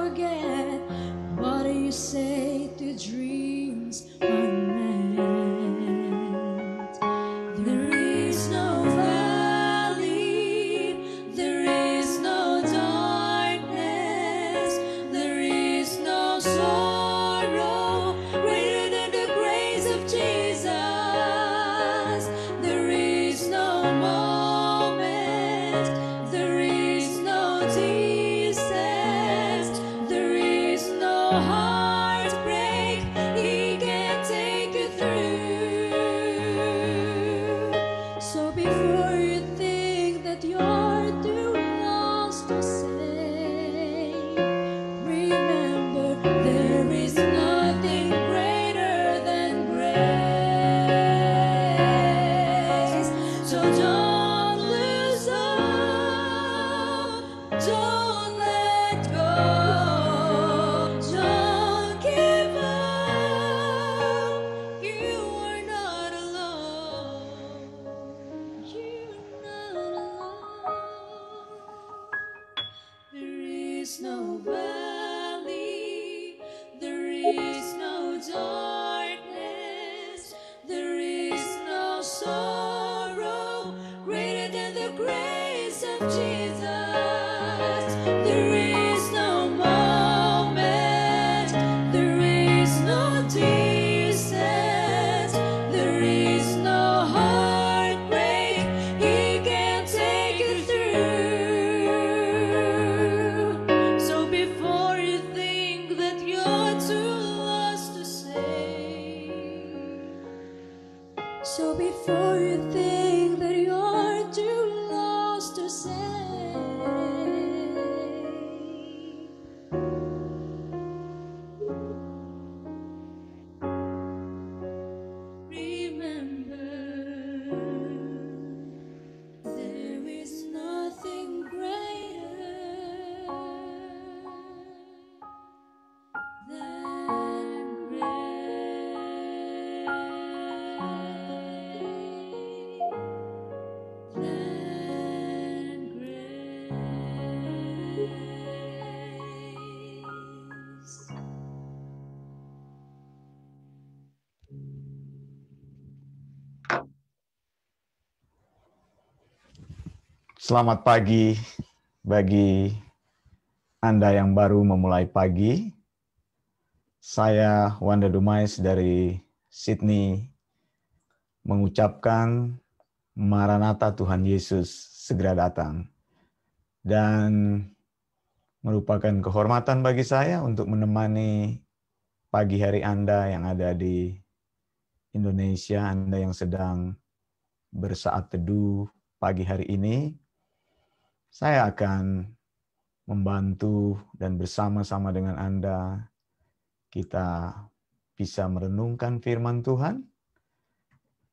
forget what you say to dreams unmet. There is no valley, there is no darkness, there is no sorrow greater than the grace of Jesus. There is no moment, there is no distance, there is no heartbreak He can take you through. So before you think that you're too lost to say, remember there is nothing greater than grace. So don't lose hope, don't let go, don't give up. You are not alone. You're not alone. There is no valley, there is no darkness, there is no sorrow greater than the grace of Jesus. There is no moment, there is no distance, there is no heartbreak He can take you through. So before you think that you're too lost to say, so before you think that you're too lost to say, remember there is nothing greater than grace. Selamat pagi bagi Anda yang baru memulai pagi. Saya Wanda Dumais dari Sydney mengucapkan Maranatha, Tuhan Yesus segera datang. Dan merupakan kehormatan bagi saya untuk menemani pagi hari Anda yang ada di Indonesia, Anda yang sedang bersaat teduh pagi hari ini. Saya akan membantu dan bersama-sama dengan Anda kita bisa merenungkan firman Tuhan.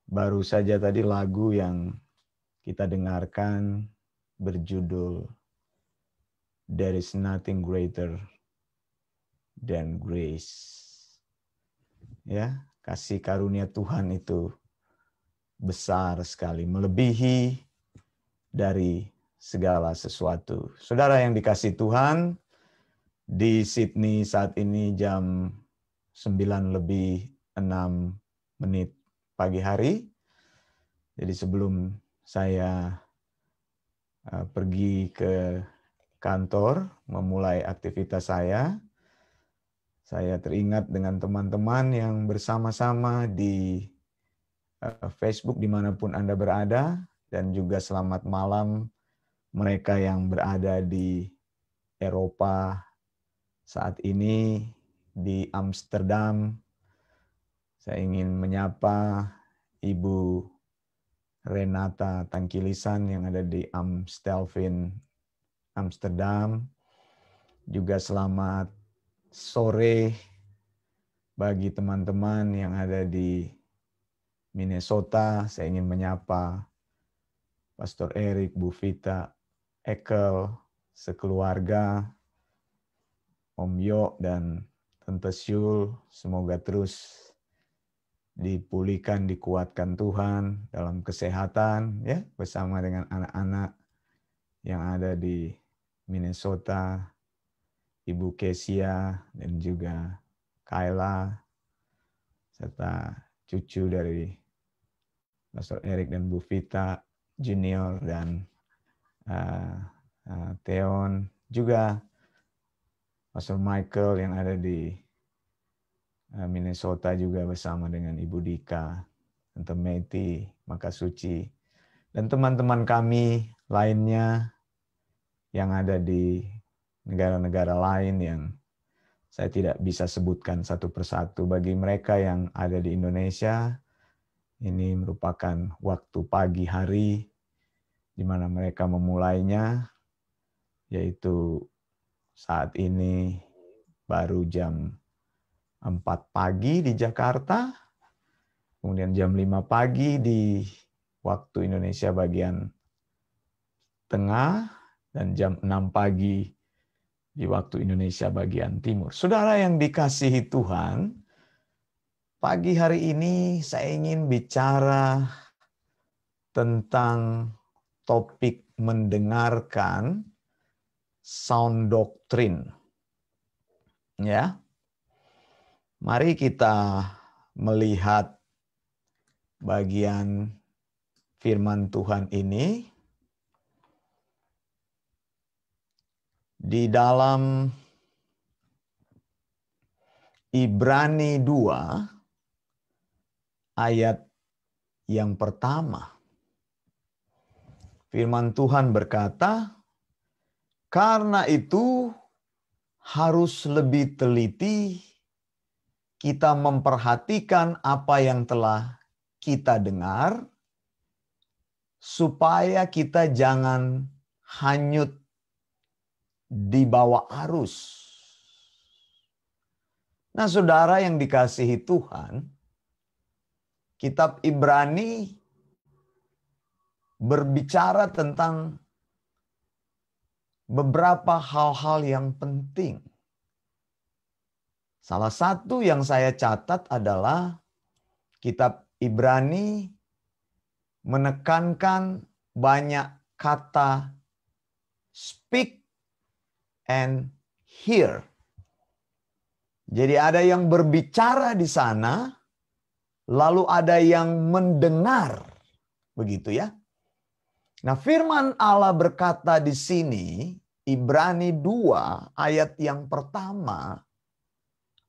Baru saja tadi lagu yang kita dengarkan berjudul There is Nothing Greater than Grace. Ya, kasih karunia Tuhan itu besar sekali, melebihi dari segala sesuatu. Saudara yang dikasihi Tuhan, di Sydney saat ini jam 9:06 pagi hari. Jadi sebelum saya pergi ke kantor, memulai aktivitas saya teringat dengan teman-teman yang bersama-sama di Facebook dimanapun Anda berada, dan juga selamat malam mereka yang berada di Eropa saat ini, di Amsterdam. Saya ingin menyapa Ibu Renata Tangkilisan yang ada di Amstelveen, Amsterdam. Juga selamat sore bagi teman-teman yang ada di Minnesota. Saya ingin menyapa Pastor Erik, Bu Vita, Ekel, sekeluarga, Om Yo dan Tante Syul. Semoga terus dipulihkan, dikuatkan Tuhan dalam kesehatan, ya, bersama dengan anak-anak yang ada di Minnesota. Ibu Kesia dan juga Kayla, serta cucu dari Pastor Erik dan Bu Vita Junior dan Theon, juga Pastor Michael yang ada di Minnesota juga bersama dengan Ibu Dika, Tante Meti, Makasuci, dan teman-teman kami lainnya yang ada di negara-negara lain yang saya tidak bisa sebutkan satu persatu. Bagi mereka yang ada di Indonesia, ini merupakan waktu pagi hari di mana mereka memulainya, yaitu saat ini baru jam 4 pagi di Jakarta, kemudian jam 5 pagi di waktu Indonesia bagian tengah, dan jam 6 pagi di waktu Indonesia bagian timur. Saudara yang dikasihi Tuhan, pagi hari ini saya ingin bicara tentang topik mendengarkan sound doctrine. Ya. Mari kita melihat bagian firman Tuhan ini di dalam Ibrani 2 ayat yang pertama. Firman Tuhan berkata, "Karena itu harus lebih teliti kita memperhatikan apa yang telah kita dengar, supaya kita jangan hanyut di bawah arus." Nah, saudara yang dikasihi Tuhan, kitab Ibrani berbicara tentang beberapa hal-hal yang penting. Salah satu yang saya catat adalah kitab Ibrani menekankan banyak kata speak and hear. Jadi ada yang berbicara di sana, lalu ada yang mendengar. Begitu ya. Nah, firman Allah berkata di sini, Ibrani 2 ayat yang pertama,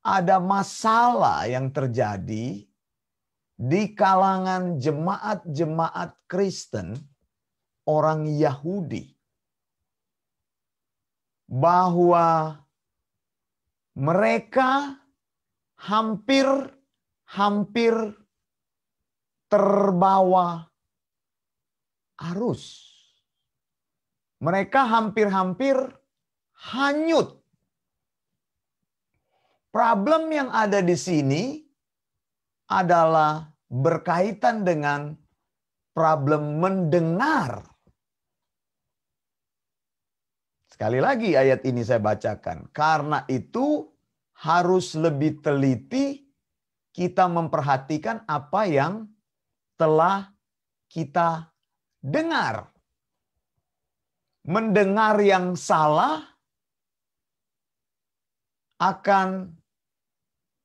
ada masalah yang terjadi di kalangan jemaat-jemaat Kristen, orang Yahudi, bahwa mereka hampir terbawa arus. Mereka hampir hanyut. Problem yang ada di sini adalah berkaitan dengan problem mendengar. Sekali lagi ayat ini saya bacakan. Karena itu harus lebih teliti kita memperhatikan apa yang telah kita dengar. Mendengar yang salah akan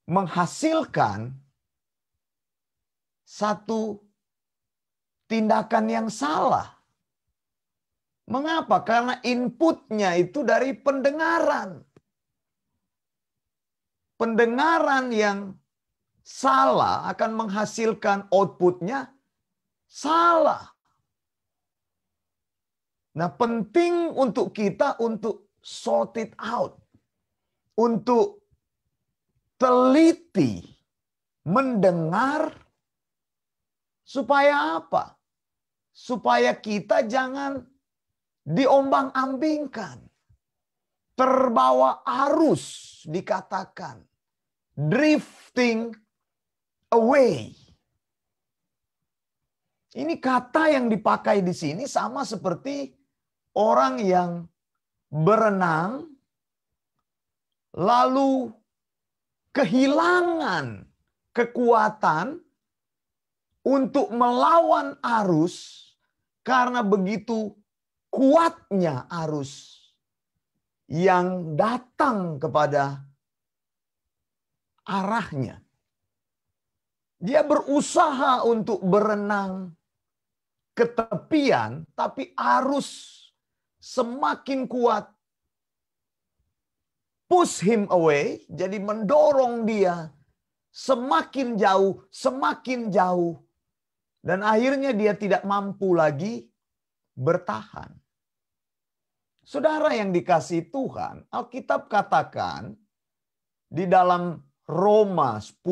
menghasilkan satu tindakan yang salah. Mengapa? Karena inputnya itu dari pendengaran. Pendengaran yang salah akan menghasilkan outputnya salah. Nah, penting untuk kita untuk sort it out. Untuk teliti mendengar supaya apa? Supaya kita jangan diombang-ambingkan. Terbawa arus dikatakan. Drifting away. Ini kata yang dipakai di sini sama seperti orang yang berenang lalu kehilangan kekuatan untuk melawan arus karena begitu kuatnya arus. yang datang kepada arahnya. Dia berusaha untuk berenang ke tepian, tapi arus semakin kuat. Push him away, jadi mendorong dia semakin jauh, semakin jauh. Dan akhirnya dia tidak mampu lagi bertahan. Saudara yang dikasihi Tuhan, Alkitab katakan di dalam Roma 10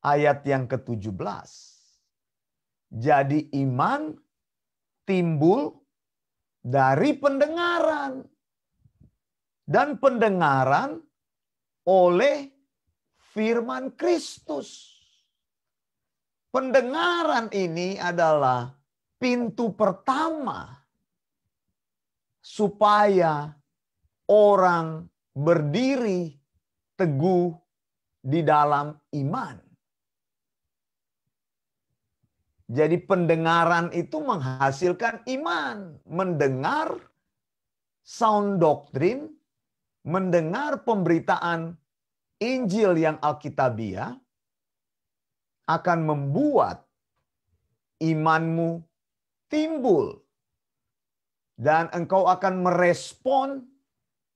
ayat yang ke-17. Jadi iman timbul dari pendengaran. Dan pendengaran oleh firman Kristus. Pendengaran ini adalah pintu pertama supaya orang berdiri teguh di dalam iman. Jadi pendengaran itu menghasilkan iman. Mendengar sound doctrine, mendengar pemberitaan Injil yang Alkitabiah akan membuat imanmu timbul. Dan engkau akan merespon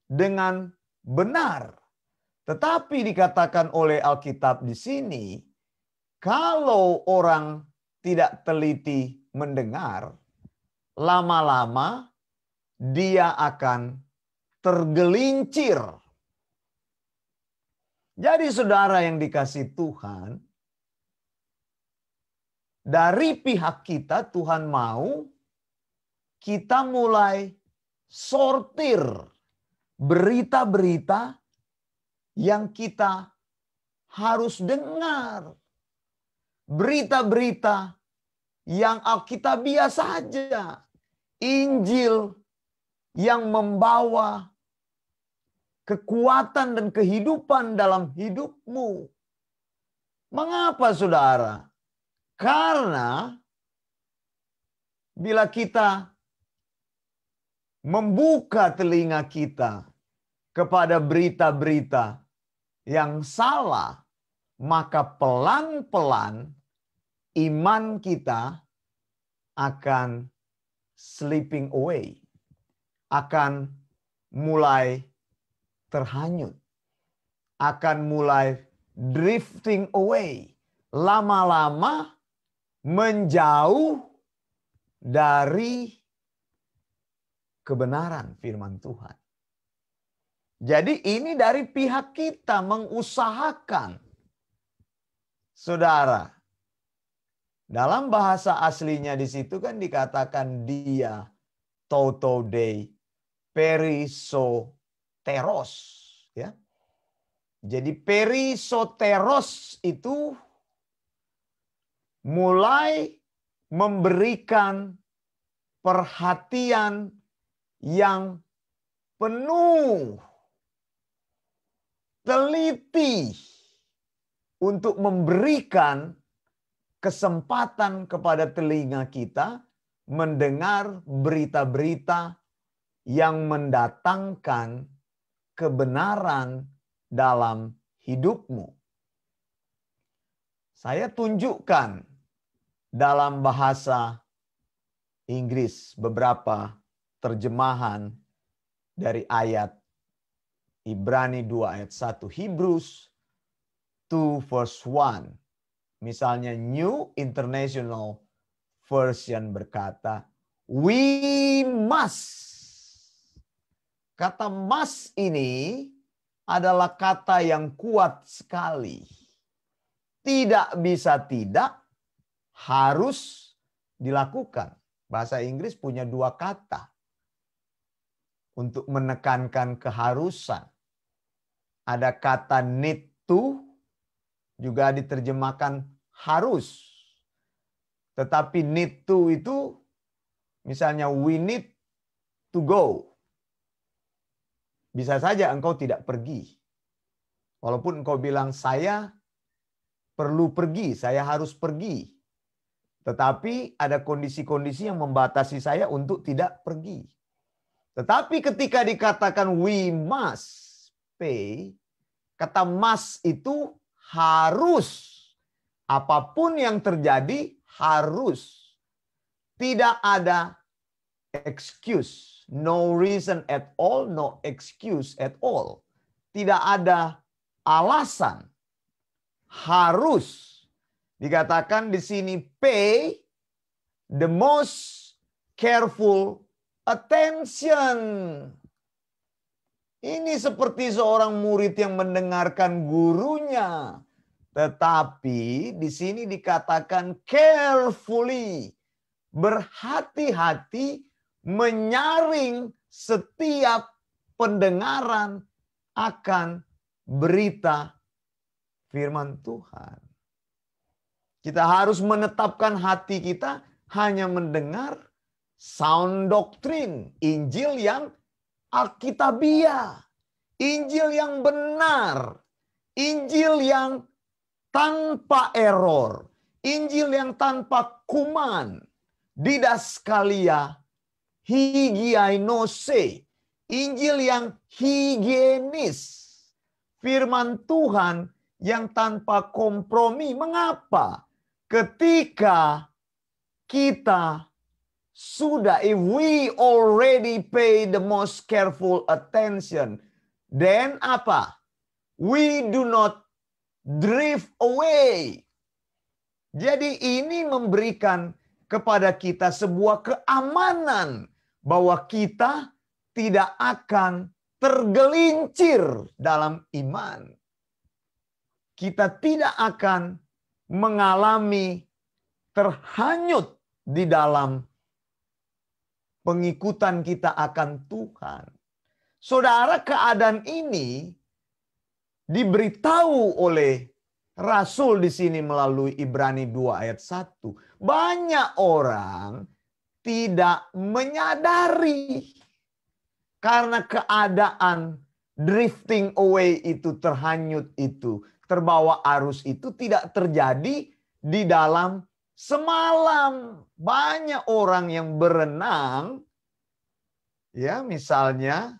dengan benar. Tetapi dikatakan oleh Alkitab di sini, kalau orang tidak teliti mendengar, lama-lama dia akan tergelincir. Jadi saudara yang dikasihi Tuhan, dari pihak kita Tuhan mau kita mulai sortir berita-berita yang kita harus dengar. Berita-berita yang Alkitabiah saja. Injil yang membawa kekuatan dan kehidupan dalam hidupmu. Mengapa saudara? Karena bila kita membuka telinga kita kepada berita-berita yang salah, maka pelan-pelan iman kita akan slipping away, akan mulai terhanyut, akan mulai drifting away, lama-lama menjauh dari kebenaran firman Tuhan. Jadi ini dari pihak kita mengusahakan. Saudara, dalam bahasa aslinya di situ kan dikatakan dia toto dei perisoteros, ya. Jadi perisoteros itu mulai memberikan perhatian yang penuh, teliti untuk memberikan kesempatan kepada telinga kita mendengar berita-berita yang mendatangkan kebenaran dalam hidupmu. Saya tunjukkan dalam bahasa Inggris beberapa terjemahan dari ayat Ibrani 2 ayat 1, Hebrews 2 verse 1. Misalnya New International Version berkata, we must. Kata must ini adalah kata yang kuat sekali. Tidak bisa tidak, harus dilakukan. Bahasa Inggris punya dua kata untuk menekankan keharusan. Ada kata need to, juga diterjemahkan harus. Tetapi need to itu misalnya we need to go. Bisa saja engkau tidak pergi. Walaupun engkau bilang saya perlu pergi, saya harus pergi. Tetapi ada kondisi-kondisi yang membatasi saya untuk tidak pergi. Tetapi ketika dikatakan we must pay, kata must itu harus. Apapun yang terjadi harus. Tidak ada excuse. No reason at all, no excuse at all. Tidak ada alasan. Harus. Dikatakan di sini pay the most careful attention. Ini seperti seorang murid yang mendengarkan gurunya. Tetapi di sini dikatakan carefully. Berhati-hati menyaring setiap pendengaran akan berita firman Tuhan. Kita harus menetapkan hati kita hanya mendengar sound doctrine, Injil yang alkitabiah, Injil yang benar, Injil yang tanpa error, Injil yang tanpa kuman, didaskalia hygiainose, Injil yang higienis, firman Tuhan yang tanpa kompromi. Mengapa? Ketika kita sudah, if we already pay the most careful attention, then apa? We do not drift away. Jadi ini memberikan kepada kita sebuah keamanan bahwa kita tidak akan tergelincir dalam iman. Kita tidak akan mengalami terhanyut di dalam pengikutan kita akan Tuhan. Saudara, keadaan ini diberitahu oleh Rasul di sini melalui Ibrani 2 ayat 1. Banyak orang tidak menyadari karena keadaan drifting away itu, terhanyut itu, terbawa arus itu tidak terjadi di dalam semalam. Banyak orang yang berenang, ya misalnya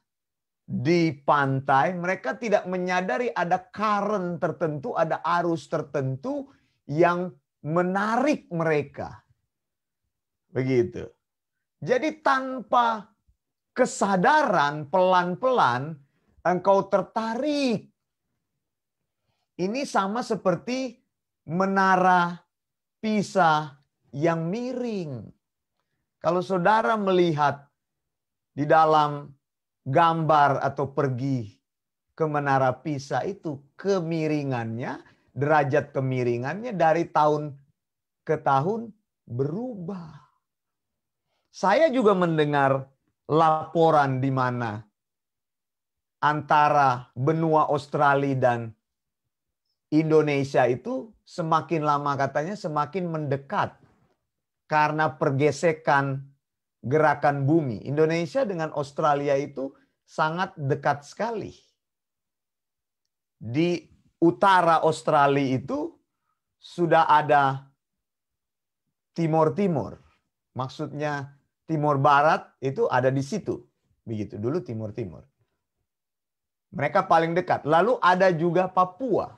di pantai, mereka tidak menyadari ada current tertentu, ada arus tertentu yang menarik mereka. Begitu. Jadi tanpa kesadaran, pelan-pelan engkau tertarik. Ini sama seperti menara Pisa yang miring. Kalau saudara melihat di dalam gambar atau pergi ke menara Pisa itu, kemiringannya, derajat kemiringannya dari tahun ke tahun berubah. Saya juga mendengar laporan di mana antara benua Australia dan Indonesia itu semakin lama katanya semakin mendekat karena pergesekan gerakan bumi. Indonesia dengan Australia itu sangat dekat sekali. Di utara Australia itu sudah ada Timor-Timor. Maksudnya Timor Barat itu ada di situ. Begitu dulu Timor-Timor. Mereka paling dekat. Lalu ada juga Papua.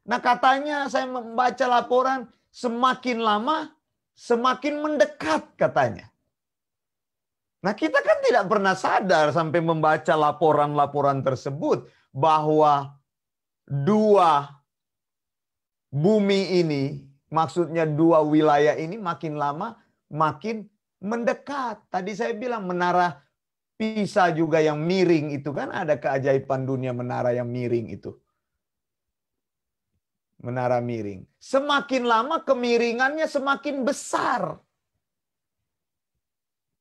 Nah katanya saya membaca laporan semakin lama semakin mendekat katanya. Nah kita kan tidak pernah sadar sampai membaca laporan-laporan tersebut bahwa dua bumi ini, maksudnya dua wilayah ini makin lama makin mendekat. Tadi saya bilang menara Pisa juga yang miring itu kan ada keajaiban dunia menara yang miring itu. Menara miring. Semakin lama kemiringannya semakin besar.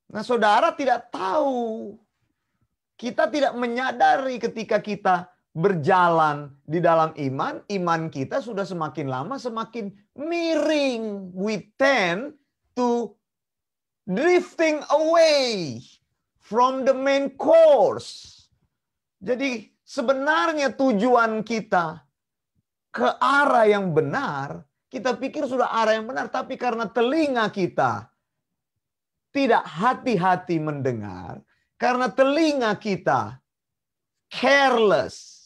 Nah, saudara tidak tahu. Kita tidak menyadari ketika kita berjalan di dalam iman, iman kita sudah semakin lama semakin miring. We tend to drifting away from the main course. Jadi sebenarnya tujuan kita ke arah yang benar, kita pikir sudah arah yang benar, tapi karena telinga kita tidak hati-hati mendengar, Karena telinga kita careless.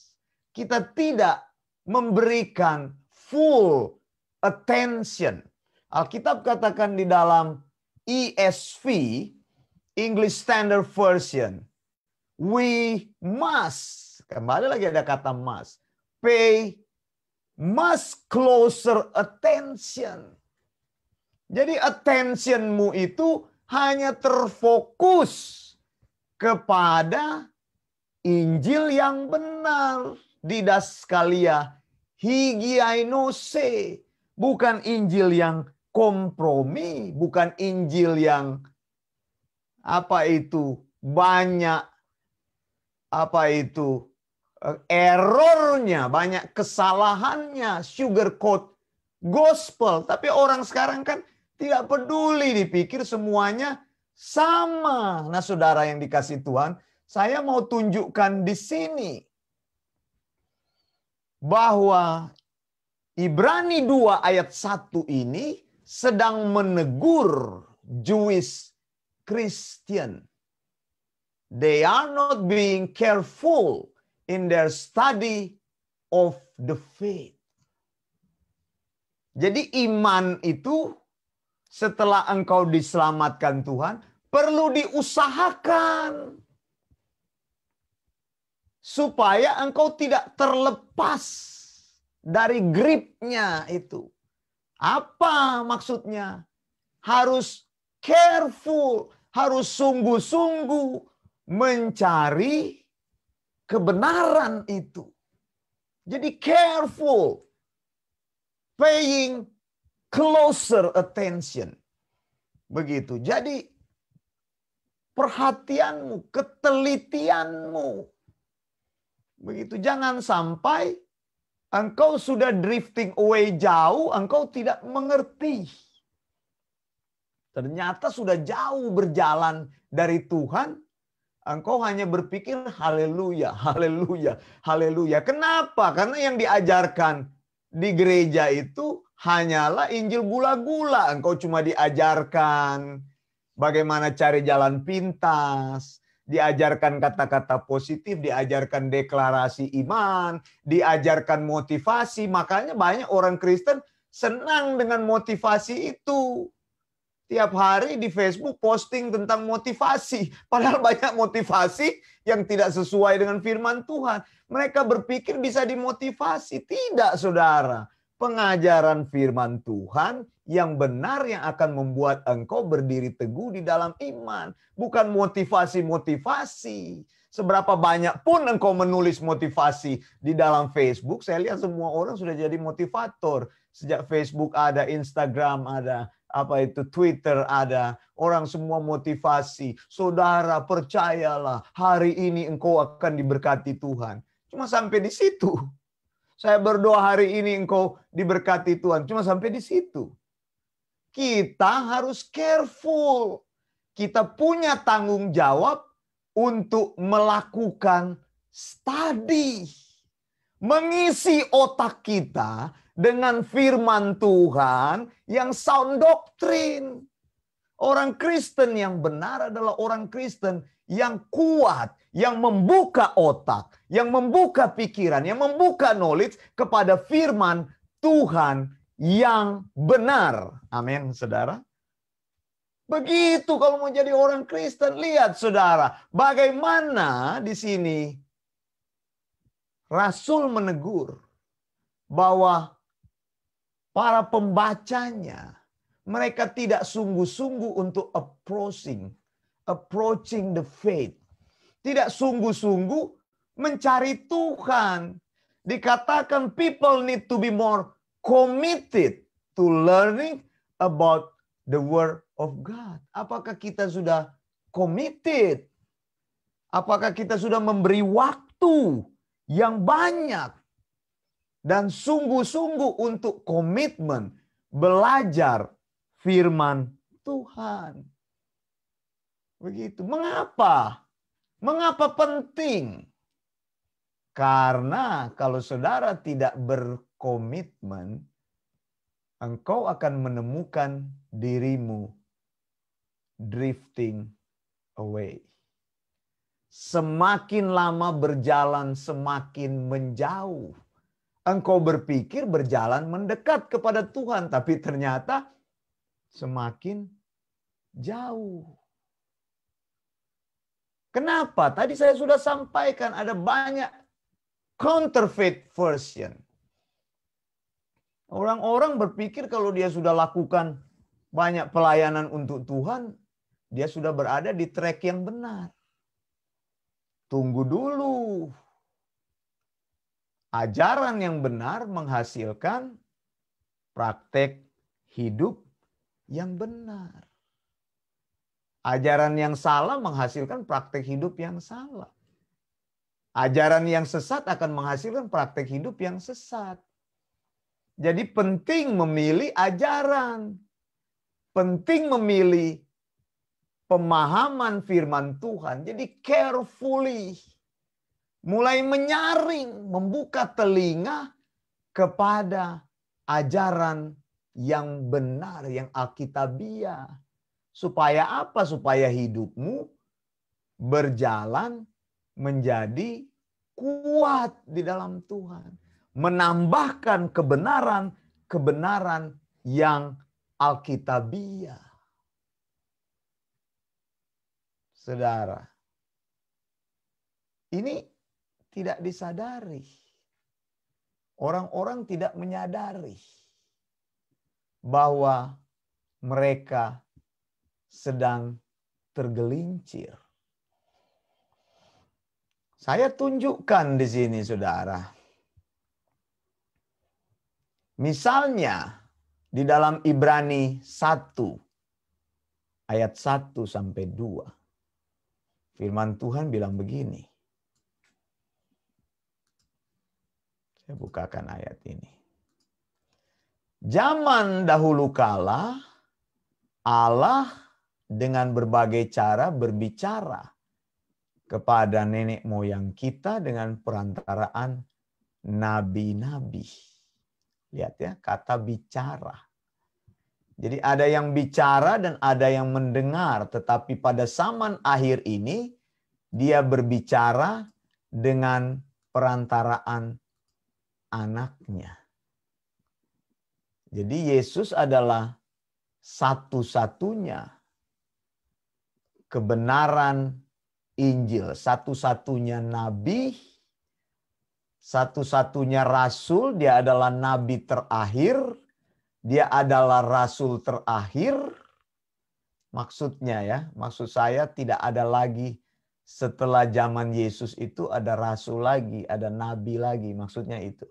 Kita tidak memberikan full attention. Alkitab katakan di dalam ESV, English Standard Version, we must, kembali lagi ada kata must, pay much closer attention. Jadi attentionmu itu hanya terfokus kepada Injil yang benar. Didaskalia higiainose. Bukan Injil yang kompromi. Bukan Injil yang banyak errornya, banyak kesalahannya, sugarcoat gospel. Tapi orang sekarang kan tidak peduli, dipikir semuanya sama. Nah, saudara yang dikasih Tuhan, saya mau tunjukkan di sini bahwa Ibrani 2 ayat 1 ini sedang menegur Jewish Christian. They are not being careful in their study of the faith. Jadi iman itu setelah engkau diselamatkan Tuhan, perlu diusahakan. Supaya engkau tidak terlepas dari gripnya itu. Apa maksudnya? Harus careful, harus sungguh-sungguh mencari kebenaran itu. Jadi careful, paying closer attention. Begitu. Jadi perhatianmu, ketelitianmu. Begitu. Jangan sampai engkau sudah drifting away jauh, engkau tidak mengerti. Ternyata sudah jauh berjalan dari Tuhan, engkau hanya berpikir haleluya, haleluya, haleluya. Kenapa? Karena yang diajarkan di gereja itu hanyalah Injil gula-gula. Engkau cuma diajarkan bagaimana cari jalan pintas, diajarkan kata-kata positif, diajarkan deklarasi iman, diajarkan motivasi. Makanya banyak orang Kristen senang dengan motivasi itu. Tiap hari di Facebook posting tentang motivasi. Padahal banyak motivasi yang tidak sesuai dengan firman Tuhan. Mereka berpikir bisa dimotivasi. Tidak, saudara. Pengajaran firman Tuhan yang benar yang akan membuat engkau berdiri teguh di dalam iman. Bukan motivasi-motivasi. Seberapa banyak pun engkau menulis motivasi di dalam Facebook, saya lihat semua orang sudah jadi motivator. Sejak Facebook ada, Instagram ada, Twitter ada, orang semua motivasi. Saudara, percayalah, hari ini engkau akan diberkati Tuhan. Cuma sampai di situ. Saya berdoa hari ini engkau diberkati Tuhan. Cuma sampai di situ. Kita harus careful. Kita punya tanggung jawab untuk melakukan study. Mengisi otak kita dengan firman Tuhan yang sound doctrine. Orang Kristen yang benar adalah orang Kristen yang kuat, yang membuka otak, yang membuka pikiran, yang membuka knowledge kepada firman Tuhan yang benar. Amin, saudara. Begitu kalau mau jadi orang Kristen. Lihat, saudara, bagaimana di sini Rasul menegur bahwa para pembacanya, mereka tidak sungguh-sungguh untuk approaching the faith. Tidak sungguh-sungguh mencari Tuhan. Dikatakan people need to be more committed to learning about the word of God. Apakah kita sudah committed? Apakah kita sudah memberi waktu yang banyak dan sungguh-sungguh untuk komitmen belajar firman Tuhan? Begitu. Mengapa? Mengapa penting? Karena kalau saudara tidak berkomitmen, engkau akan menemukan dirimu drifting away. semakin lama berjalan semakin menjauh. Engkau berpikir berjalan mendekat kepada Tuhan, tapi ternyata semakin jauh. Kenapa? Tadi saya sudah sampaikan ada banyak counterfeit version. Orang-orang berpikir kalau dia sudah lakukan banyak pelayanan untuk Tuhan, dia sudah berada di track yang benar. Tunggu dulu. Ajaran yang benar menghasilkan praktek hidup yang benar. Ajaran yang salah menghasilkan praktek hidup yang salah. Ajaran yang sesat akan menghasilkan praktek hidup yang sesat. Jadi penting memilih ajaran. Penting memilih pemahaman firman Tuhan. Jadi carefully. Mulai menyaring, membuka telinga kepada ajaran yang benar, yang alkitabiah. Supaya apa? Supaya hidupmu berjalan menjadi kuat di dalam Tuhan. Menambahkan kebenaran yang alkitabiah. Saudara, ini tidak disadari. Orang-orang tidak menyadari bahwa mereka sedang tergelincir. Saya tunjukkan di sini, saudara. Misalnya di dalam Ibrani 1 ayat 1 sampai 2. Firman Tuhan bilang begini. Saya bukakan ayat ini. Zaman dahulu kala Allah dengan berbagai cara berbicara kepada nenek moyang kita dengan perantaraan nabi-nabi. Lihat ya, kata bicara. Jadi ada yang bicara dan ada yang mendengar. Tetapi pada zaman akhir ini, dia berbicara dengan perantaraan anaknya. Jadi Yesus adalah satu-satunya kebenaran Injil. Satu-satunya nabi, satu-satunya rasul, dia adalah nabi terakhir, dia adalah rasul terakhir. Maksudnya ya, maksud saya tidak ada lagi setelah zaman Yesus itu ada rasul lagi, ada nabi lagi, maksudnya itu.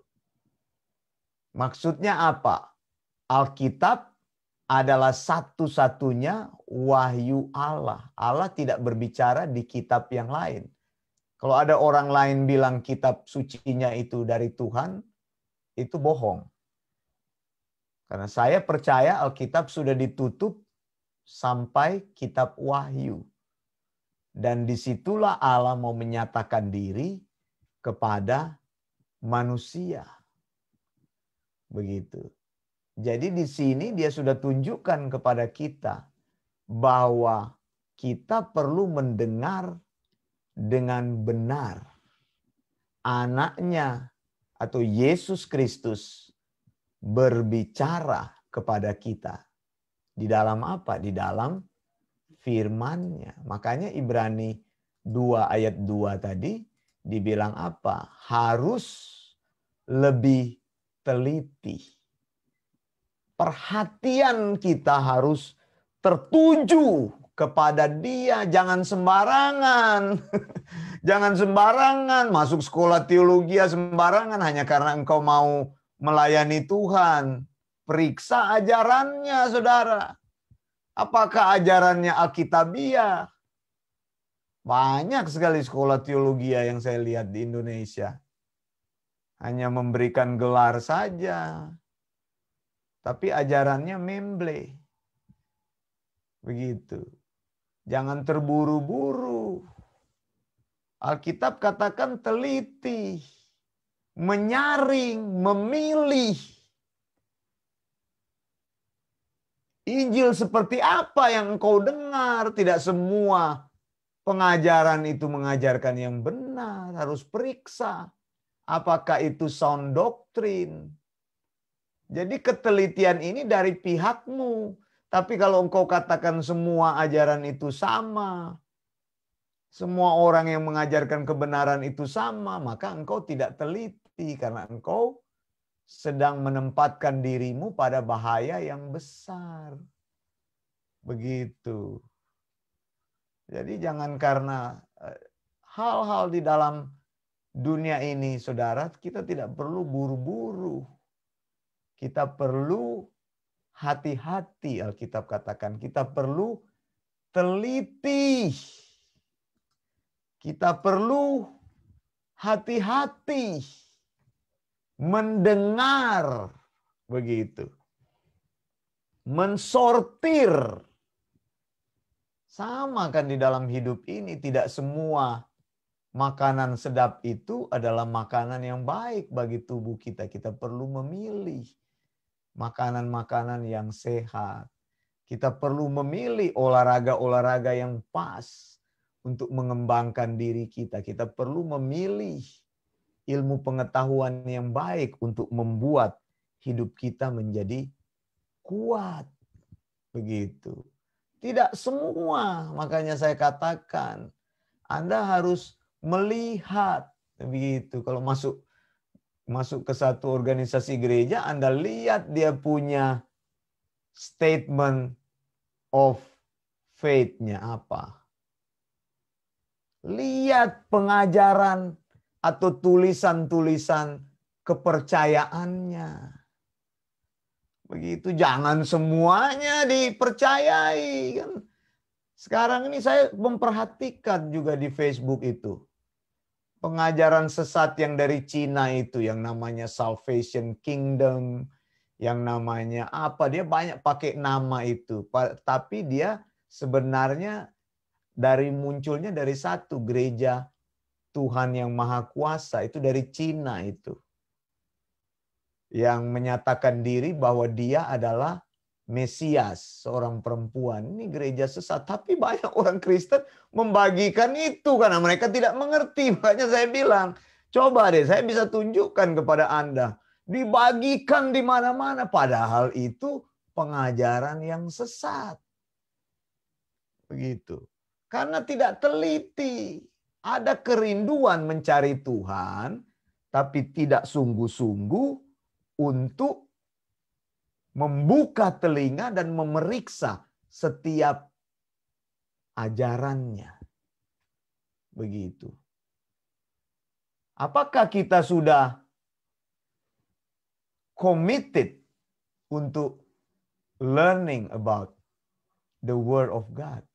Maksudnya apa? Alkitab adalah satu-satunya wahyu Allah. Allah tidak berbicara di kitab yang lain. Kalau ada orang lain bilang kitab sucinya itu dari Tuhan, itu bohong. Karena saya percaya Alkitab sudah ditutup sampai kitab Wahyu. Dan disitulah Allah mau menyatakan diri kepada manusia. Begitu. Jadi di sini dia sudah tunjukkan kepada kita bahwa kita perlu mendengar dengan benar. Anaknya atau Yesus Kristus berbicara kepada kita. Di dalam apa? Di dalam firman-Nya. Makanya Ibrani 2 ayat 2 tadi dibilang apa? Harus lebih teliti. Perhatian kita harus tertuju kepada Dia. Jangan sembarangan. Jangan sembarangan masuk sekolah teologi sembarangan hanya karena engkau mau melayani Tuhan. Periksa ajarannya, saudara. Apakah ajarannya alkitabiah? Banyak sekali sekolah teologi yang saya lihat di Indonesia. Hanya memberikan gelar saja. Tapi ajarannya memble. Begitu. Jangan terburu-buru. Alkitab katakan teliti. Menyaring, memilih. Injil seperti apa yang engkau dengar? Tidak semua pengajaran itu mengajarkan yang benar, harus periksa. Apakah itu sound doctrine? Jadi ketelitian ini dari pihakmu. Tapi kalau engkau katakan semua ajaran itu sama, semua orang yang mengajarkan kebenaran itu sama, maka engkau tidak teliti karena engkau sedang menempatkan dirimu pada bahaya yang besar. Begitu. Jadi jangan karena hal-hal di dalam dunia ini, saudara, kita tidak perlu buru-buru. Kita perlu hati-hati, Alkitab katakan. Kita perlu teliti. Kita perlu hati-hati. Mendengar. Begitu. Mensortir. Sama kan di dalam hidup ini, tidak semua makanan sedap itu adalah makanan yang baik bagi tubuh kita. Kita perlu memilih makanan-makanan yang sehat. Kita perlu memilih olahraga-olahraga yang pas untuk mengembangkan diri kita. Kita perlu memilih ilmu pengetahuan yang baik untuk membuat hidup kita menjadi kuat. Begitu. Tidak semua, makanya saya katakan Anda harus melihat begitu. Kalau masuk ke satu organisasi gereja, Anda lihat dia punya statement of faith-nya apa. Lihat pengajaran atau tulisan-tulisan kepercayaannya. Begitu, jangan semuanya dipercayai kan. Sekarang ini saya memperhatikan juga di Facebook itu. Pengajaran sesat yang dari Cina itu, yang namanya Salvation Kingdom, yang namanya apa, dia banyak pakai nama itu. Tapi dia sebenarnya munculnya dari satu gereja Tuhan yang Maha Kuasa, itu dari Cina itu. Yang menyatakan diri bahwa dia adalah Mesias, seorang perempuan. Ini gereja sesat. Tapi banyak orang Kristen membagikan itu karena mereka tidak mengerti. Makanya saya bilang, coba deh saya bisa tunjukkan kepada Anda. Dibagikan di mana-mana. Padahal itu pengajaran yang sesat. Begitu. Karena tidak teliti. Ada kerinduan mencari Tuhan, tapi tidak sungguh-sungguh untuk membuka telinga dan memeriksa setiap ajarannya. Begitu. Apakah kita sudah committed untuk learning about the Word of God?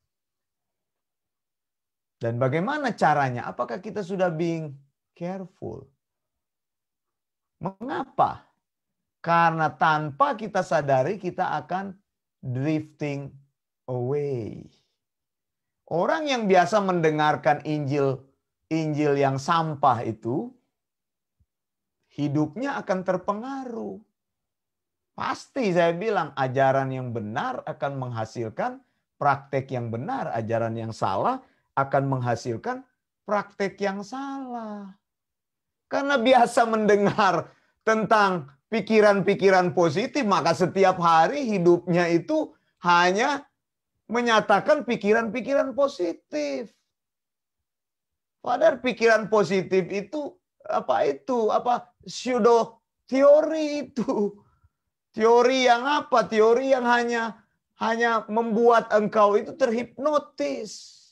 Dan bagaimana caranya? Apakah kita sudah being careful? Mengapa? Karena tanpa kita sadari kita akan drifting away. Orang yang biasa mendengarkan Injil yang sampah itu, hidupnya akan terpengaruh. Pasti saya bilang ajaran yang benar akan menghasilkan praktek yang benar. Ajaran yang salah akan menghasilkan praktek yang salah. Karena biasa mendengar tentang pikiran-pikiran positif, maka setiap hari hidupnya itu hanya menyatakan pikiran-pikiran positif. Padahal pikiran positif itu pseudo teori itu. Teori yang apa? Teori yang hanya membuat engkau itu terhipnotis.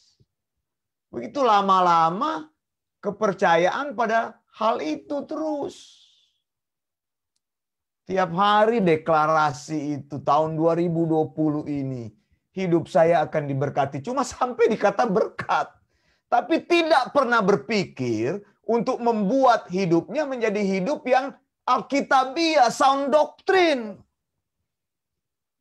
Begitu lama-lama kepercayaan pada hal itu terus. Tiap hari deklarasi itu tahun 2020 ini. Hidup saya akan diberkati. Cuma sampai di kata berkat. Tapi tidak pernah berpikir untuk membuat hidupnya menjadi hidup yang alkitabiah, sound doctrine.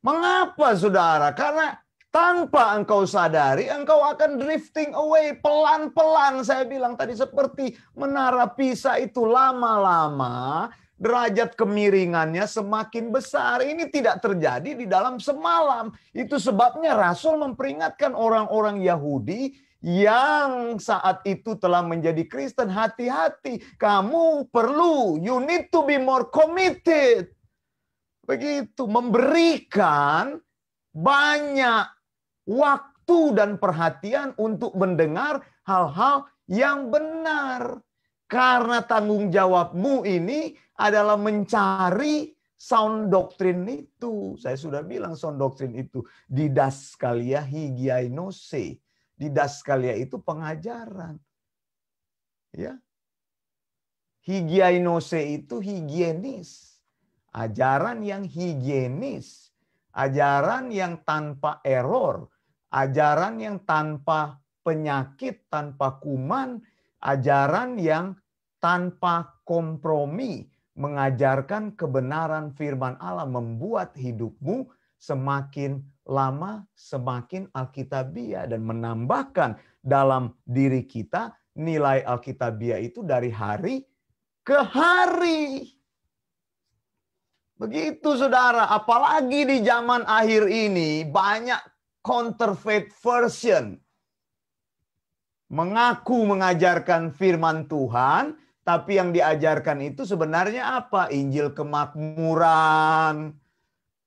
Mengapa saudara? Karena tanpa engkau sadari, engkau akan drifting away pelan-pelan. Saya bilang tadi seperti menara Pisa itu lama-lama derajat kemiringannya semakin besar. Ini tidak terjadi di dalam semalam. Itu sebabnya Rasul memperingatkan orang-orang Yahudi yang saat itu telah menjadi Kristen, hati-hati. Kamu perlu, you need to be more committed. Begitu, memberikan banyak waktu dan perhatian untuk mendengar hal-hal yang benar. Karena tanggung jawabmu ini adalah mencari sound doctrine itu. Saya sudah bilang sound doctrine itu didaskalia higiainose. Didaskalia itu pengajaran. Ya. Higiainose itu higienis. Ajaran yang higienis. Ajaran yang tanpa error. Ajaran yang tanpa penyakit, tanpa kuman. Ajaran yang tanpa kompromi. Mengajarkan kebenaran firman Allah. Membuat hidupmu semakin lama semakin alkitabiah. Dan menambahkan dalam diri kita nilai alkitabiah itu dari hari ke hari. Begitu saudara, apalagi di zaman akhir ini banyak counterfeit version. Mengaku mengajarkan firman Tuhan, tapi yang diajarkan itu sebenarnya apa? Injil kemakmuran.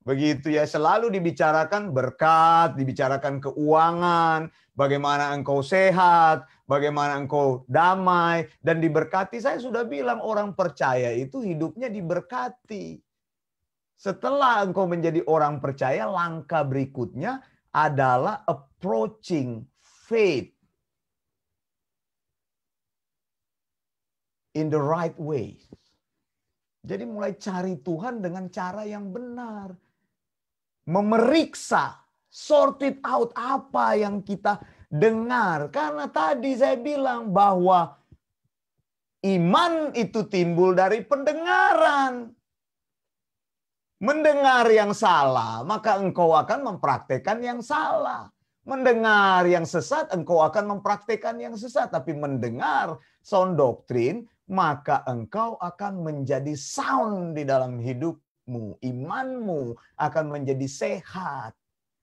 Begitu ya, selalu dibicarakan berkat, dibicarakan keuangan, bagaimana engkau sehat, bagaimana engkau damai, dan diberkati. Saya sudah bilang orang percaya itu hidupnya diberkati. Setelah engkau menjadi orang percaya, langkah berikutnya adalah approaching faith in the right way. Jadi mulai cari Tuhan dengan cara yang benar. Memeriksa, sort it out apa yang kita dengar. Karena tadi saya bilang bahwa iman itu timbul dari pendengaran. Mendengar yang salah, maka engkau akan mempraktekkan yang salah. Mendengar yang sesat, engkau akan mempraktekkan yang sesat. Tapi mendengar sound doctrine, maka engkau akan menjadi sound di dalam hidupmu. Imanmu akan menjadi sehat.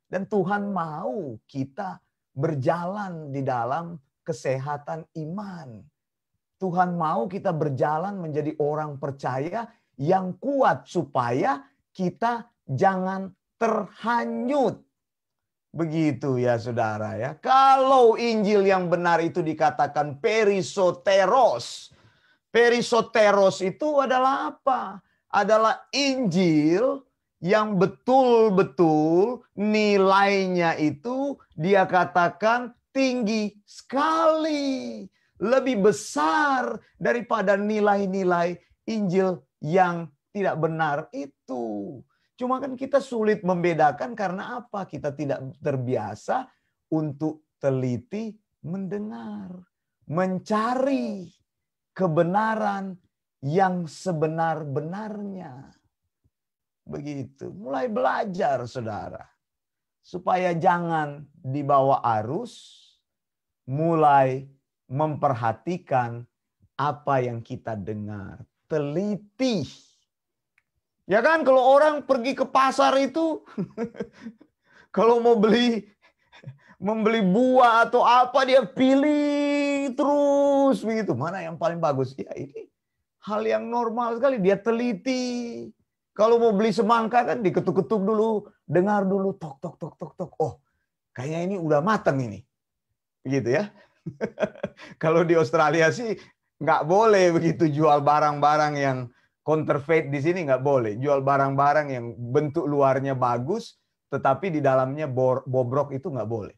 Dan Tuhan mau kita berjalan di dalam kesehatan iman. Tuhan mau kita berjalan menjadi orang percaya yang kuat supaya kita jangan terhanyut. Begitu ya saudara ya. Kalau Injil yang benar itu dikatakan perisoteros. Perisoteros itu adalah apa? Adalah Injil yang betul-betul nilainya itu dia katakan tinggi sekali. Lebih besar daripada nilai-nilai Injil yang tidak benar itu. Cuma kan kita sulit membedakan karena apa? Kita tidak terbiasa untuk teliti mendengar. Mencari kebenaran yang sebenar-benarnya. Begitu. Mulai belajar saudara. Supaya jangan dibawa arus. Mulai memperhatikan apa yang kita dengar. Teliti. Ya kan kalau orang pergi ke pasar itu kalau mau membeli buah atau apa dia pilih terus begitu. Mana yang paling bagus? Ya ini hal yang normal sekali, dia teliti. Kalau mau beli semangka kan diketuk-ketuk dulu, dengar dulu tok tok tok tok tok. Oh, kayaknya ini udah matang ini. Begitu ya. Kalau di Australia sih nggak boleh begitu jual barang-barang yang counterfeit di sini nggak boleh. Jual barang-barang yang bentuk luarnya bagus, tetapi di dalamnya bobrok itu nggak boleh.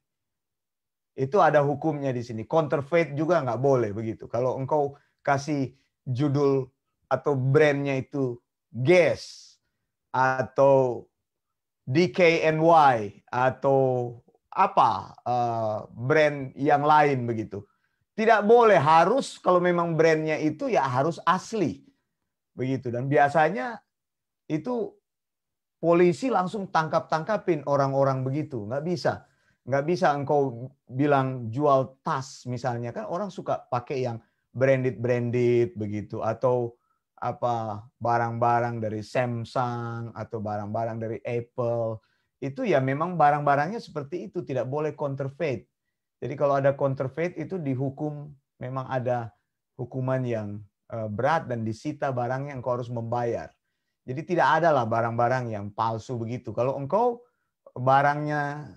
Itu ada hukumnya di sini. Counterfeit juga nggak boleh begitu. Kalau engkau kasih judul atau brandnya itu Guess atau DKNY atau apa brand yang lain begitu. Tidak boleh, harus kalau memang brandnya itu ya harus asli. Begitu. Dan biasanya itu polisi langsung tangkap-tangkapin orang-orang begitu. Nggak bisa. Nggak bisa engkau bilang jual tas misalnya. Kan orang suka pakai yang branded begitu. Atau apa barang-barang dari Samsung atau barang-barang dari Apple. Itu ya memang barang-barangnya seperti itu. Tidak boleh counterfeit. Jadi kalau ada counterfeit itu dihukum, memang ada hukuman yang berat dan disita barangnya, engkau harus membayar. Jadi tidak ada lah barang-barang yang palsu begitu. Kalau engkau barangnya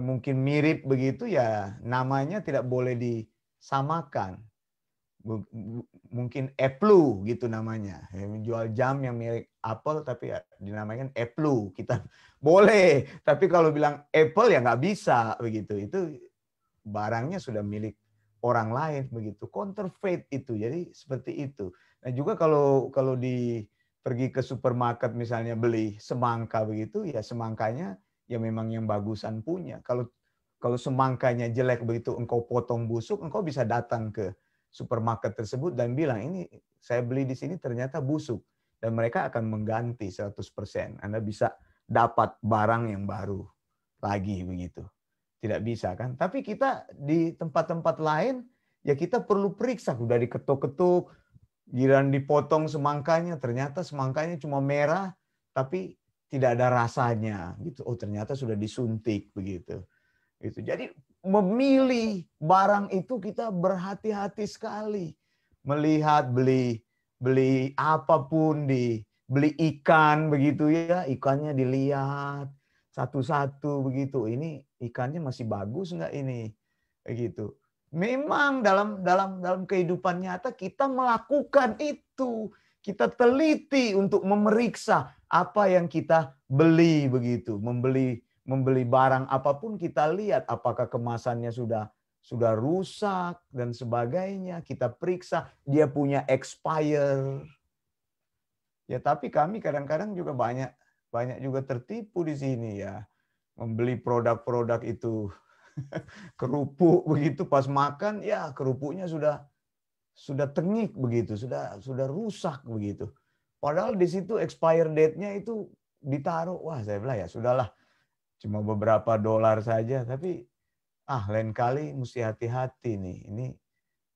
mungkin mirip begitu, ya namanya tidak boleh disamakan. Mungkin Apple gitu namanya. Menjual jam yang mirip Apple tapi ya dinamakan Apple. Kita boleh, tapi kalau bilang Apple ya nggak bisa begitu. Itu barangnya sudah milik orang lain begitu. Counterfeit itu. Jadi seperti itu. Nah juga kalau pergi ke supermarket misalnya beli semangka begitu, ya semangkanya ya memang yang bagusan punya. Kalau semangkanya jelek begitu engkau potong busuk, engkau bisa datang ke supermarket tersebut dan bilang, ini saya beli di sini ternyata busuk. Dan mereka akan mengganti 100%. Anda bisa dapat barang yang baru lagi begitu. Tidak bisa kan? Tapi kita di tempat-tempat lain, ya kita perlu periksa. Udah diketuk-ketuk, giliran dipotong semangkanya, ternyata semangkanya cuma merah, tapi tidak ada rasanya. Gitu. Oh ternyata sudah disuntik begitu. Gitu. Jadi memilih barang itu kita berhati-hati sekali. Melihat beli apapun, beli ikan begitu ya, ikannya dilihat satu-satu begitu. Ini ikannya masih bagus nggak ini? Begitu. Memang dalam kehidupan nyata kita melakukan itu. Kita teliti untuk memeriksa apa yang kita beli begitu. Membeli barang apapun kita lihat apakah kemasannya sudah rusak dan sebagainya. Kita periksa dia punya expire. Ya tapi kami kadang-kadang juga banyak juga tertipu di sini ya. Membeli produk-produk itu kerupuk begitu, pas makan ya kerupuknya sudah tengik begitu, sudah rusak begitu. Padahal di situ expire date-nya itu ditaruh, wah saya bilang ya sudahlah, cuma beberapa dolar saja, tapi lain kali mesti hati-hati nih. Ini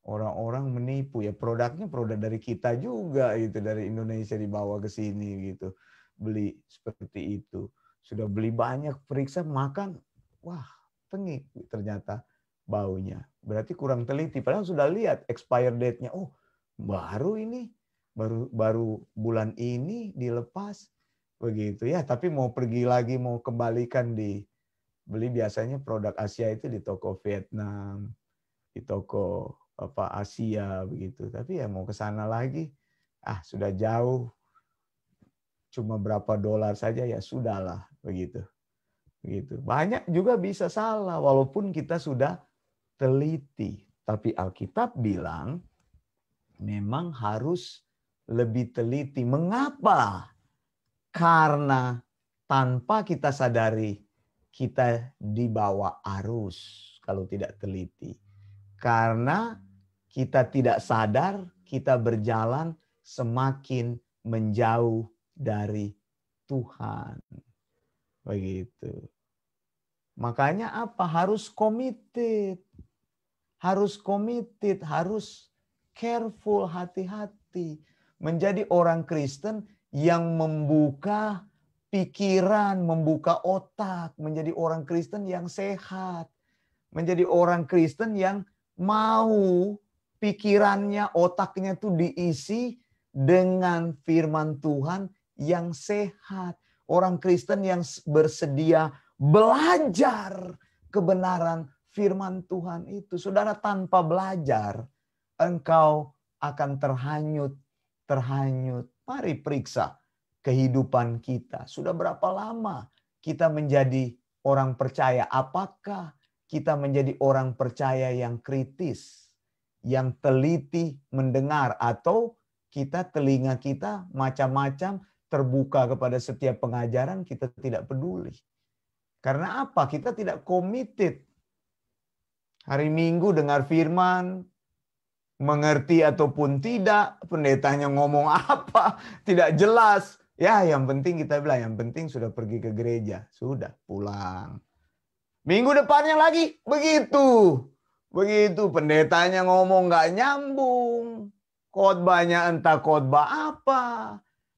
orang-orang menipu ya, produknya produk dari kita juga gitu, dari Indonesia dibawa ke sini gitu. Beli seperti itu. Sudah beli banyak, periksa makan, wah tengik ternyata baunya. Berarti kurang teliti. Padahal sudah lihat expire date-nya. Oh, baru ini, baru bulan ini dilepas begitu ya. Tapi mau pergi lagi, mau kembalikan beli biasanya produk Asia itu di toko Vietnam, di toko Asia begitu. Tapi ya mau ke sana lagi, sudah jauh. Cuma berapa dolar saja ya sudahlah begitu. Begitu. Banyak juga bisa salah walaupun kita sudah teliti. Tapi Alkitab bilang memang harus lebih teliti. Mengapa? Karena tanpa kita sadari kita dibawa arus kalau tidak teliti. Karena kita tidak sadar kita berjalan semakin menjauh dari Tuhan. Begitu. Makanya apa? Harus committed. Harus committed, harus careful, hati-hati. Menjadi orang Kristen yang membuka pikiran, membuka otak. Menjadi orang Kristen yang sehat. Menjadi orang Kristen yang mau pikirannya, otaknya tuh diisi dengan firman Tuhan yang sehat. Orang Kristen yang bersedia belajar kebenaran firman Tuhan itu. Saudara, tanpa belajar, engkau akan terhanyut. Mari periksa kehidupan kita. Sudah berapa lama kita menjadi orang percaya? Apakah kita menjadi orang percaya yang kritis, yang teliti mendengar, atau telinga kita macam-macam terbuka kepada setiap pengajaran, kita tidak peduli. Karena apa? Kita tidak committed. Hari Minggu dengar firman, mengerti ataupun tidak, pendetanya ngomong apa, tidak jelas. Ya, yang penting kita bilang, yang penting sudah pergi ke gereja, sudah pulang. Minggu depannya lagi begitu. Begitu pendetanya ngomong nggak nyambung. Khotbahnya entah khotbah apa.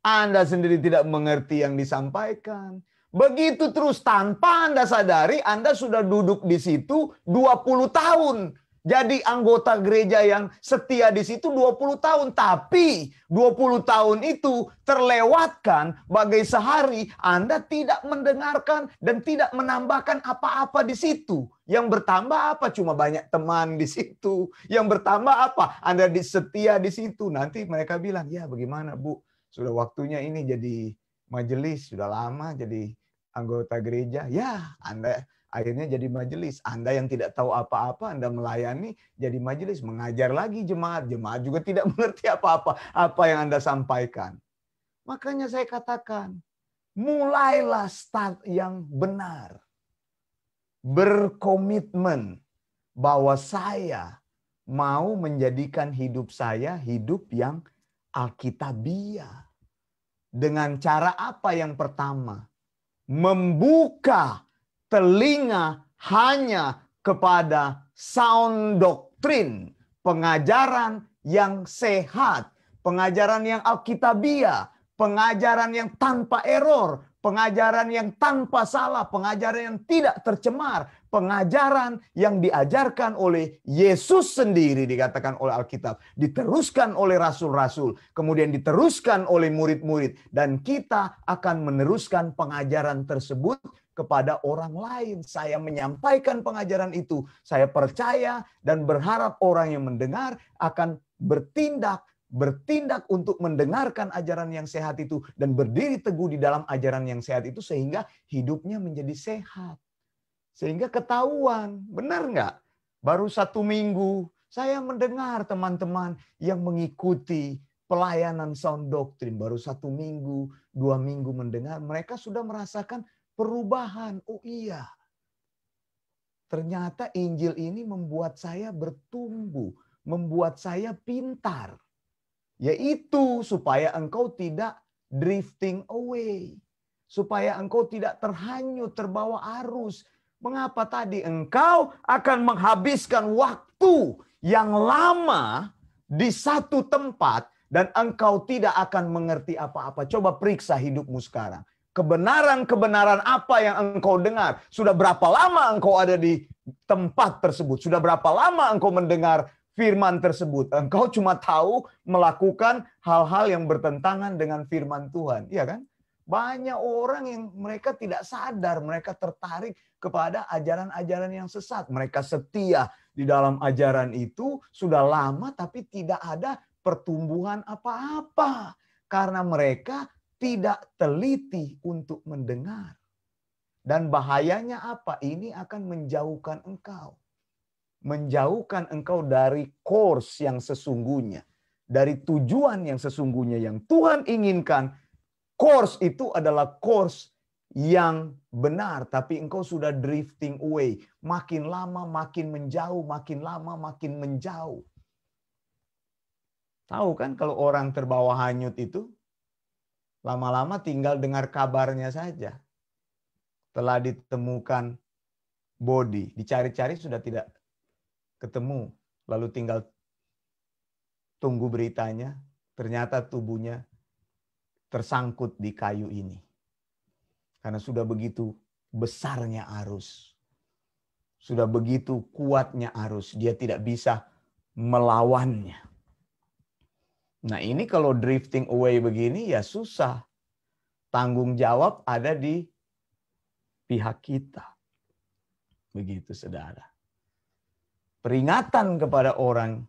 Anda sendiri tidak mengerti yang disampaikan. Begitu terus tanpa Anda sadari, Anda sudah duduk di situ 20 tahun. Jadi anggota gereja yang setia di situ 20 tahun. Tapi 20 tahun itu terlewatkan bagai sehari. Anda tidak mendengarkan dan tidak menambahkan apa-apa di situ. Yang bertambah apa? Cuma banyak teman di situ. Yang bertambah apa? Anda setia di situ. Nanti mereka bilang, ya bagaimana Bu? Sudah waktunya ini jadi majelis. Sudah lama jadi anggota gereja. Ya, Anda akhirnya jadi majelis. Anda yang tidak tahu apa-apa, Anda melayani jadi majelis. Mengajar lagi jemaat. Jemaat juga tidak mengerti apa-apa. Apa yang Anda sampaikan. Makanya saya katakan, mulailah start yang benar. Berkomitmen bahwa saya mau menjadikan hidup saya hidup yang alkitabiah. Dengan cara apa yang pertama? Membuka telinga hanya kepada sound doktrin, pengajaran yang sehat, pengajaran yang alkitabiah, pengajaran yang tanpa error, pengajaran yang tanpa salah, pengajaran yang tidak tercemar, pengajaran yang diajarkan oleh Yesus sendiri dikatakan oleh Alkitab, diteruskan oleh rasul-rasul, kemudian diteruskan oleh murid-murid, dan kita akan meneruskan pengajaran tersebut kepada orang lain. Saya menyampaikan pengajaran itu, saya percaya dan berharap orang yang mendengar akan bertindak untuk mendengarkan ajaran yang sehat itu dan berdiri teguh di dalam ajaran yang sehat itu sehingga hidupnya menjadi sehat. Sehingga ketahuan, benar nggak? Baru 1 minggu saya mendengar teman-teman yang mengikuti pelayanan sound doktrin. Baru 1 minggu, 2 minggu mendengar, mereka sudah merasakan perubahan. Oh iya, ternyata Injil ini membuat saya bertumbuh, membuat saya pintar. Yaitu supaya engkau tidak drifting away. Supaya engkau tidak terhanyut, terbawa arus. Mengapa tadi? Engkau akan menghabiskan waktu yang lama di satu tempat dan engkau tidak akan mengerti apa-apa. Coba periksa hidupmu sekarang. Kebenaran-kebenaran apa yang engkau dengar? Sudah berapa lama engkau ada di tempat tersebut? Sudah berapa lama engkau mendengar firman tersebut? Engkau cuma tahu melakukan hal-hal yang bertentangan dengan firman Tuhan. Iya kan? Banyak orang yang mereka tidak sadar, mereka tertarik kepada ajaran-ajaran yang sesat. Mereka setia di dalam ajaran itu sudah lama tapi tidak ada pertumbuhan apa-apa. Karena mereka tidak teliti untuk mendengar. Dan bahayanya apa? Ini akan menjauhkan engkau. Menjauhkan engkau dari course yang sesungguhnya. Dari tujuan yang sesungguhnya yang Tuhan inginkan. Course itu adalah course yang benar. Tapi engkau sudah drifting away. Makin lama makin menjauh. Makin lama makin menjauh. Tahu kan kalau orang terbawa hanyut itu. Lama-lama tinggal dengar kabarnya saja. Telah ditemukan body. Dicari-cari sudah tidak ketemu. Lalu tinggal tunggu beritanya. Ternyata tubuhnya tersangkut di kayu ini. Karena sudah begitu besarnya arus. Sudah begitu kuatnya arus. Dia tidak bisa melawannya. Nah ini kalau drifting away begini ya susah. Tanggung jawab ada di pihak kita. Begitu saudara. Peringatan kepada orang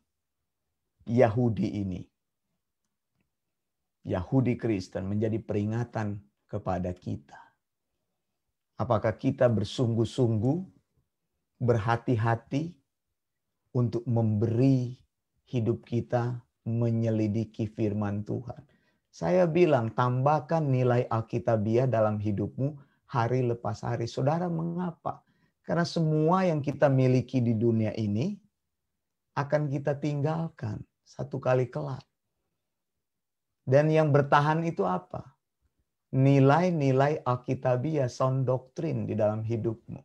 Yahudi ini. Yahudi Kristen menjadi peringatan kepada kita. Apakah kita bersungguh-sungguh, berhati-hati untuk memberi hidup kita menyelidiki firman Tuhan. Saya bilang tambahkan nilai alkitabiah dalam hidupmu hari lepas hari. Saudara, mengapa? Karena semua yang kita miliki di dunia ini akan kita tinggalkan satu kali kelak. Dan yang bertahan itu apa? Nilai-nilai alkitabiah, sound doktrin di dalam hidupmu.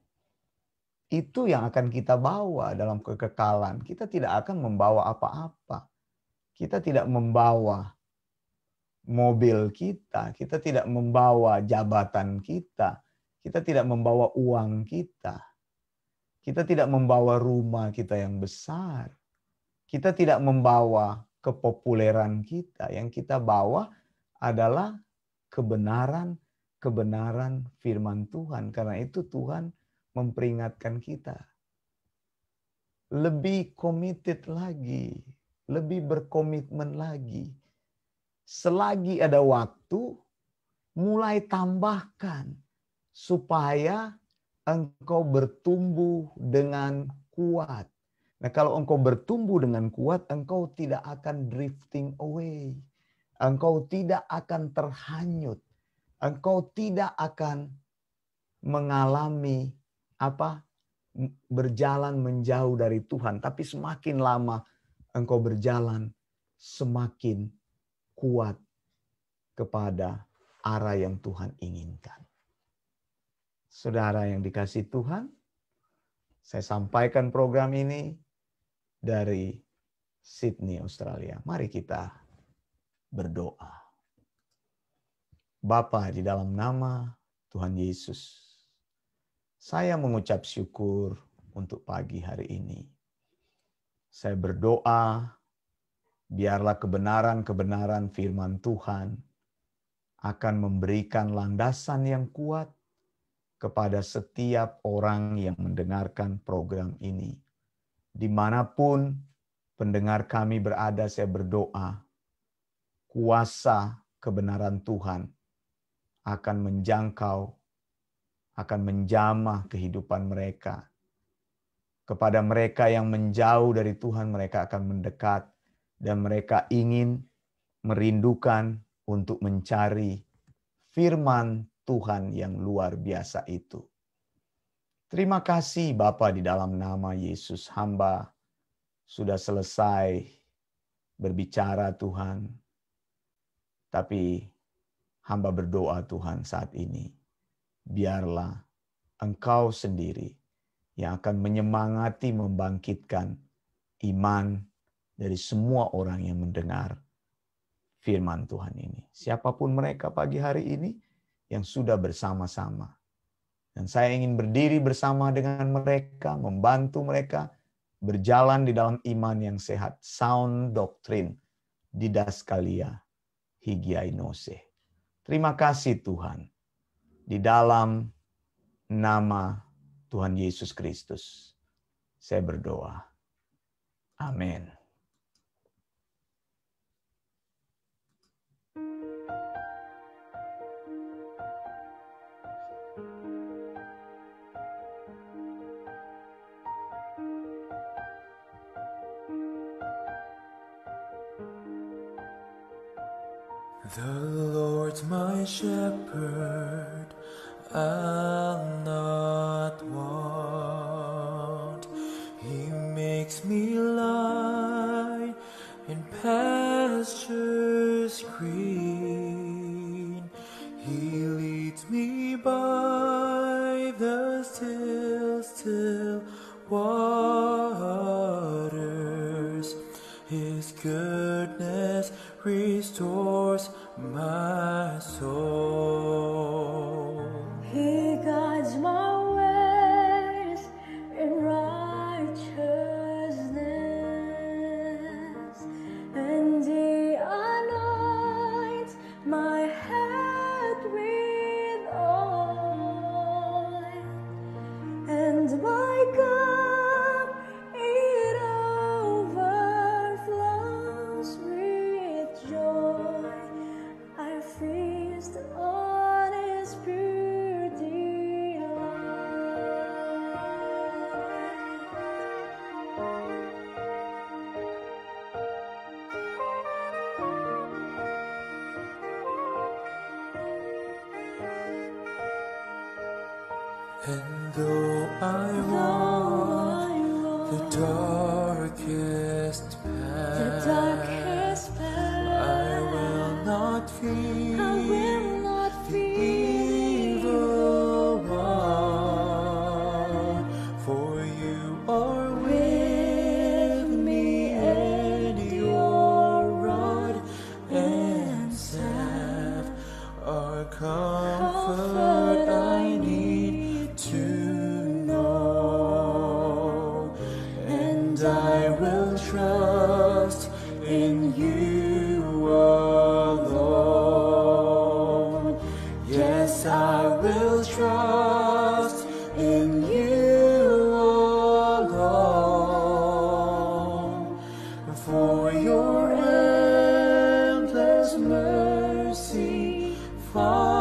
Itu yang akan kita bawa dalam kekekalan. Kita tidak akan membawa apa-apa. Kita tidak membawa mobil kita, kita tidak membawa jabatan kita, Kita tidak membawa uang kita. Kita tidak membawa rumah kita yang besar. Kita tidak membawa kepopuleran kita. Yang kita bawa adalah kebenaran firman Tuhan. Karena itu Tuhan memperingatkan kita. Lebih committed lagi. Lebih berkomitmen lagi. Selagi ada waktu, mulai tambahkan. Supaya engkau bertumbuh dengan kuat. Nah, kalau engkau bertumbuh dengan kuat, engkau tidak akan drifting away. Engkau tidak akan terhanyut. Engkau tidak akan mengalami berjalan menjauh dari Tuhan. Tapi semakin lama engkau berjalan, semakin kuat kepada arah yang Tuhan inginkan. Saudara yang dikasihi Tuhan, saya sampaikan program ini dari Sydney, Australia. Mari kita berdoa. Bapa, di dalam nama Tuhan Yesus, saya mengucap syukur untuk pagi hari ini. Saya berdoa, biarlah kebenaran-kebenaran firman Tuhan akan memberikan landasan yang kuat kepada setiap orang yang mendengarkan program ini. Dimanapun pendengar kami berada, saya berdoa, kuasa kebenaran Tuhan akan menjangkau, akan menjamah kehidupan mereka. Kepada mereka yang menjauh dari Tuhan, mereka akan mendekat, dan mereka ingin merindukan untuk mencari firman Tuhan yang luar biasa itu. Terima kasih Bapa, di dalam nama Yesus, hamba sudah selesai berbicara Tuhan. Tapi hamba berdoa Tuhan saat ini, biarlah Engkau sendiri yang akan menyemangati, membangkitkan iman dari semua orang yang mendengar firman Tuhan ini. Siapapun mereka pagi hari ini, yang sudah bersama-sama. Dan saya ingin berdiri bersama dengan mereka, membantu mereka berjalan di dalam iman yang sehat. Sound doctrine, didaskalia, higiainose. Terima kasih Tuhan. Di dalam nama Tuhan Yesus Kristus, saya berdoa. Amin. The Lord's my shepherd, I'll not want. He makes me lie in pastures green. He leads me by the still waters. His goodness restores my soul. He guides my ways in righteousness, and He anoints my head with oil, and my cup it overflows with joy. I feast on His pure And though I walk the darkest path, I will not fear the evil one, for you are with me, and your rod and staff are comfort I need. far